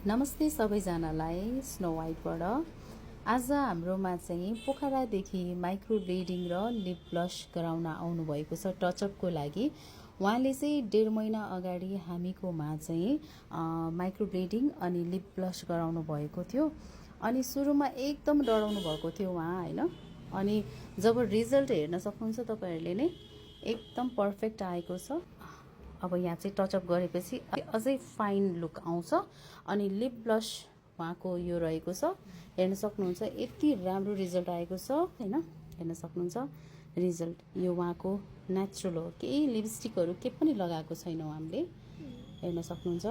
नमस्ते सबैजनालाई स्नो वाइटबाट। आज हाम्रोमा चाहिँ पोखरादेखि माइक्रो ब्लेडिङ र लिप ब्लस गराउन आउनुभएको छ टचअपको लागि। उहाँले चाहिँ 1.5 महिना अगाडि हामीकोमा चाहिँ माइक्रो ब्लेडिङ अनि लिप ब्लस गराउनु भएको थियो। अनि सुरुमा एकदम डराउनु भएको थियो उहाँ हैन। अनि जब रिजल्ट हेर्न सक्नुहुन्छ तपाईहरुले नै एकदम पर्फेक्ट आएको छ। अब यहाँ चाहिँ टचअप गरेपछि अझै फाइन लुक आउँछ। अनि लिप ब्लस उहाँको यो रहेको छ, हेर्न सक्नुहुन्छ यति राम्रो रिजल्ट आएको छ हैन। हेर्न सक्नुहुन्छ रिजल्ट यो उहाँको नेचुरल हो, केही लिपस्टिकहरु के पनि लगाएको छैन हामीले। हेर्न सक्नुहुन्छ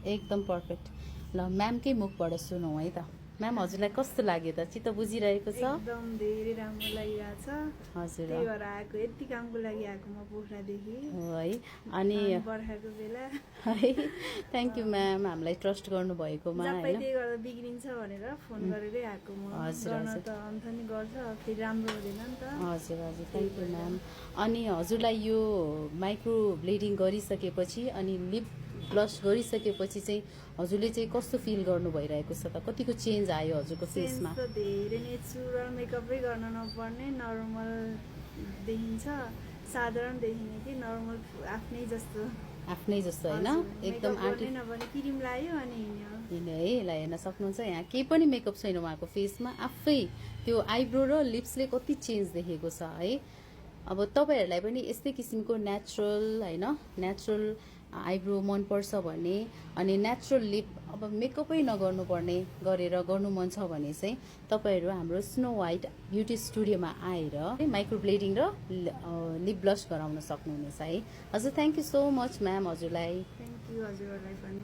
एकदम पर्फेक्ट। ल म्यामकै मुखबाट सुनौ है त। म्याम हजुरलाई कस्तो लाग्यो त? चित्त बुझिरहेको छ? एकदम धेरै राम्रो लागिरहेछ। हजुर त्यही भएर आएको, यति कामको लागि आएको म पोखरादेखि हो है। अनि बर्खाको बेला है थ्यांक यू म्याम हामीलाई ट्रस्ट गर्नु भएकोमा हैन। जबै त्यही गर्दा बिग्रिन्छ भनेर फोन गरेरै आएको म। गर्न त अन्त नि गर्छ, फेरि राम्रो हुँदैन नि त। हजुर हजुर थ्यांक यू म्याम। अनि हजुरलाई यो माइक्रो ब्लेडिङ गरिसकेपछि अनि लिप ब्लस गरिसकेपछि चाहिँ हजुरले चाहिँ कस्तो फिल गर्नु भइरहेको छ त? कतिको चेन्ज आयो हजुरको फेसमा? चेन्ज त धेरै नेचुरल मेकअपै गर्न नपर्ने, नर्मल देखिन्छ, साधारण देखिने कि नर्मल आफ्नै जस्तो हैन। एकदम आर्टिफिसियल नभने क्रिम लायो अनि हिँड्यो है। ल हेर्न सक्नुहुन्छ यहाँ केही पनि मेकअप छैन उहाँको फेसमा। आफै त्यो आइब्रो र लिप्सले कति चेन्ज देखेको छ है। अब तपाईहरुलाई पनि यस्तै किसिमको नेचुरल हैन, नेचुरल आइब्रो मन पर्छ भने अनि नेचुरल लिप अब मेकअपै नगर्नु पर्ने गरेर गर्नु मन छ भने चाहिँ तपाईहरु हाम्रो स्नो वाइट ब्युटी स्टुडियोमा आएर माइक्रो ब्लेडिङ र लिप ब्लस गराउन सक्नुहुनेछ है। हजुर thank you so much ma'am हजुरलाई। थ्यांक यू हजुरलाई पनि।